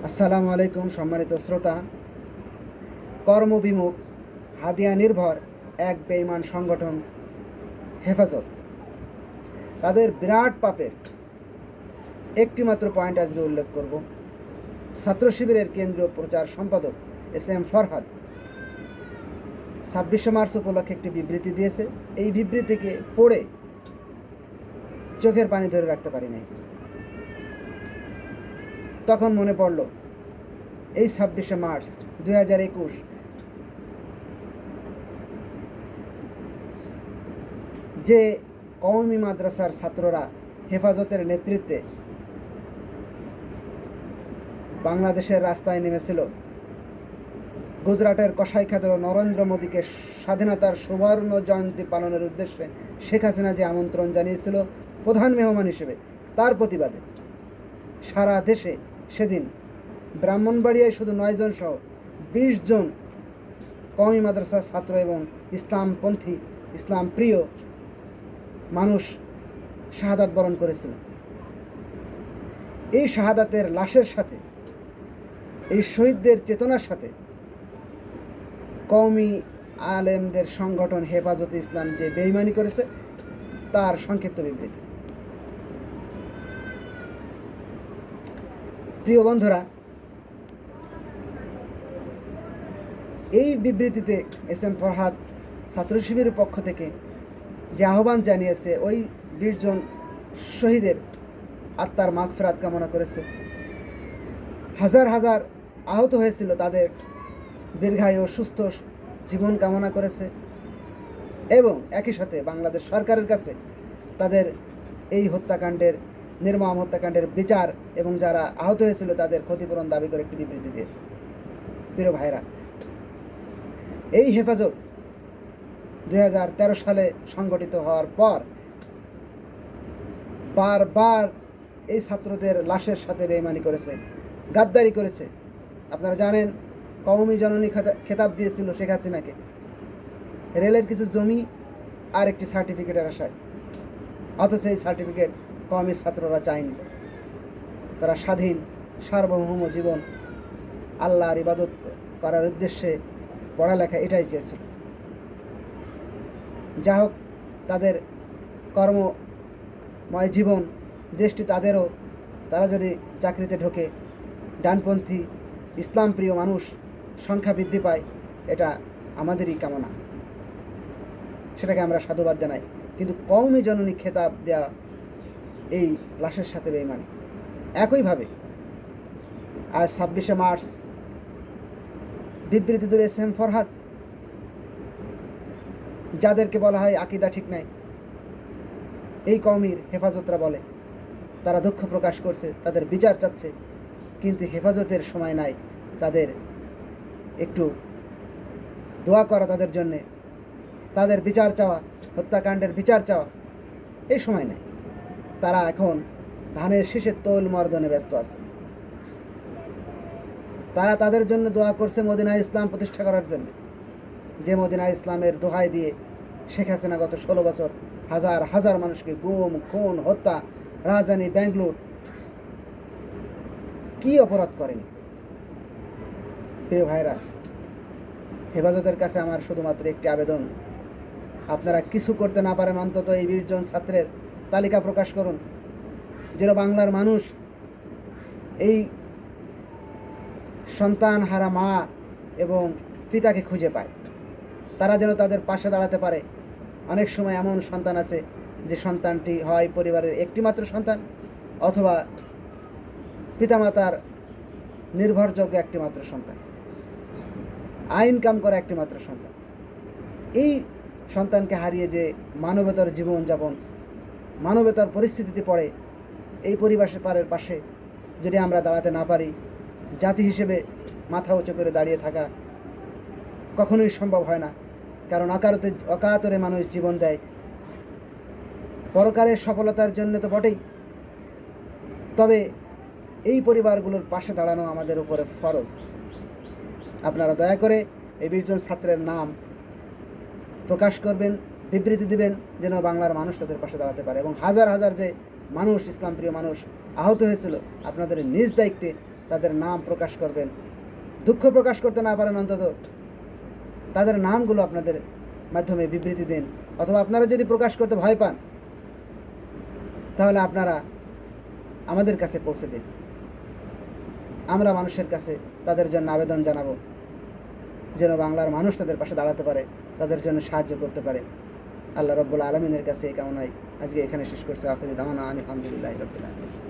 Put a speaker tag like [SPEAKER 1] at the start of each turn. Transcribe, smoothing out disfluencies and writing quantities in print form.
[SPEAKER 1] আসসালামু আলাইকুম সম্মানিত শ্রোতা। কর্মবিমুখ হাদিয়া নির্ভর এক বেঈমান সংগঠন হেফাজত তাদের বিরাট পাপের একটিমাত্র পয়েন্ট আজকে উল্লেখ করব। ছাত্র শিবিরের কেন্দ্রীয় প্রচার সম্পাদক এস.এম. ফরহাদ 26শে মার্চ উপলক্ষে একটি বিবৃতি দিয়েছে। এই বিবৃতিকে পড়ে চোখের পানি ধরে রাখতে পারি নাই। তখন মনে পড়ল এই 26শে মার্চ 2021 যে কওমি মাদ্রাসার ছাত্ররা হেফাজতের নেতৃত্বে বাংলাদেশের রাস্তায় নেমেছিল, গুজরাটের কসাইখাতে নরেন্দ্র মোদীকে স্বাধীনতার সুবর্ণ জয়ন্তী পালনের উদ্দেশ্যে শেখ হাসিনা যে আমন্ত্রণ জানিয়েছিল প্রধান মেহমান হিসেবে, তার প্রতিবাদে সারা দেশে সেদিন ব্রাহ্মণবাড়িয়ায় শুধু 9 জন সহ 20 জন কওমি মাদ্রাসার ছাত্র এবং ইসলামপন্থী ইসলাম প্রিয় মানুষ শাহাদাত বরণ করেছিল। এই শাহাদাতের লাশের সাথে, এই শহীদদের চেতনার সাথে কওমি আলেমদের সংগঠন হেফাজতে ইসলাম যে বেঈমানি করেছে তার সংক্ষিপ্ত বিবৃতি। প্রিয় বন্ধুরা, এই বিবৃতিতে এস.এম. ফরহাদ ছাত্র শিবিরের পক্ষ থেকে যে আহ্বান জানিয়েছে, ওই 20 জন শহীদের আত্মার মাগফিরাত কামনা করেছে। হাজার হাজার আহত হয়েছিল, তাদের দীর্ঘায়ু ও সুস্থ জীবন কামনা করেছে এবং একই সাথে বাংলাদেশ সরকারের কাছে তাদের এই হত্যাকাণ্ডের, নির্মম হত্যাকাণ্ডের বিচার এবং যারা আহত হয়েছিল তাদের ক্ষতিপূরণ দাবি করে একটি বিবৃতি দিয়েছে। প্রিয় ভাইরা, এই হেফাজত 2013 সালে সংগঠিত হওয়ার পর বারবার এই ছাত্রদের লাশের সাথে বেঈমানি করেছে, গাদ্দারি করেছে। আপনারা জানেন, কওমি জননী খেতাব দিয়েছিল শেখ হাসিনাকে রেলের কিছু জমি আর একটি সার্টিফিকেটের আশায়, অথচ এই সার্টিফিকেট কওমির ছাত্ররা চায়নি। তারা স্বাধীন সার্বভৌম জীবন, আল্লাহর ইবাদত করার উদ্দেশ্যে পড়ালেখা, এটাই চেয়েছিল। যা হোক, তাদের কর্মময় জীবন, দেশটি তাদেরও, তারা যদি চাকরিতে ঢোকে, ডানপন্থী ইসলাম প্রিয় মানুষ সংখ্যা বৃদ্ধি পায়, এটা আমাদেরই কামনা, সেটাকে আমরা সাধুবাদ জানাই। কিন্তু কওমি জননী খেতাব দেওয়া এই লাশের সাথে বেঈমানি। একইভাবে আজ 26শে মার্চ বিবৃতি দিল এস.এম. ফরহাদ, যাদেরকে বলা হয় আকীদা ঠিক নাই, এই কওমির হেফাজতরা বলে তারা দুঃখ প্রকাশ করছে, তাদের বিচার চাচ্ছে, কিন্তু হেফাজতের সময় নাই তাদের একটু দোয়া করা, তাদের জন্যে, তাদের বিচার চাওয়া, হত্যাকাণ্ডের বিচার চাওয়া, এই সময় নেই। তারা এখন ধানের শীষের তোল মর্দনে ব্যস্ত আছে। তারা তাদের জন্য দোয়া করছে মদিনায় ইসলাম প্রতিষ্ঠা করার জন্য, যে মদিনায় ইসলামের দোহাই দিয়ে শেখ হাসিনা গত 16 বছর হাজার হাজার মানুষকে গুম, খুন, হত্যা, রাজধানী ব্যাঙ্গালোর কি অপরাধ করেনি। প্রিয় ভাইরা, হেফাজতের কাছে আমার শুধুমাত্র একটি আবেদন, আপনারা কিছু করতে না পারেন, অন্তত এই 20 জন ছাত্রের তালিকা প্রকাশ করুন, যেন বাংলার মানুষ এই সন্তান হারা মা এবং পিতাকে খুঁজে পায়, তারা যেন তাদের পাশে দাঁড়াতে পারে। অনেক সময় এমন সন্তান আছে যে সন্তানটি হয় পরিবারের একটিমাত্র সন্তান, অথবা পিতামাতার নির্ভরযোগ্য একটিমাত্র সন্তান, ইনকাম করা একটিমাত্র সন্তান। এই সন্তানকে হারিয়ে যে মানবতার জীবনযাপন, মানবতার পরিস্থিতিতে পড়ে, এই পরিবারের পাশে যদি আমরা দাঁড়াতে না পারি, জাতি হিসেবে মাথা উঁচু করে দাঁড়িয়ে থাকা কখনোই সম্ভব হয় না। কারণ অকাতরে মানুষ জীবন দেয় পরকালের সফলতার জন্য তো বটেই, তবে এই পরিবারগুলোর পাশে দাঁড়ানো আমাদের উপরে ফরজ। আপনারা দয়া করে এই 20 জন ছাত্রের নাম প্রকাশ করবেন, বিবৃতি দিবেন, যেন বাংলার মানুষ তাদের পাশে দাঁড়াতে পারে। এবং হাজার হাজার যে মানুষ, ইসলাম প্রিয় মানুষ আহত হয়েছিল, আপনাদের নিজ দায়িত্বে তাদের নাম প্রকাশ করবেন। দুঃখ প্রকাশ করতে না পারেন অন্তত তাদের নামগুলো আপনাদের মাধ্যমে বিবৃতি দিন, অথবা আপনারা যদি প্রকাশ করতে ভয় পান তাহলে আপনারা আমাদের কাছে পৌঁছে দিন। আমরা মানুষের কাছে তাদের জন্য আবেদন জানাবো যেন বাংলার মানুষ তাদের পাশে দাঁড়াতে পারে, তাদের জন্য সাহায্য করতে পারে। আল্লাহ রাব্বুল আলামিনের কাছে এই কামনায় আজকে এখানে শেষ করছে। আখিরি দাওয়ানা আলহামদুলিল্লাহি রাব্বিল আলামিন।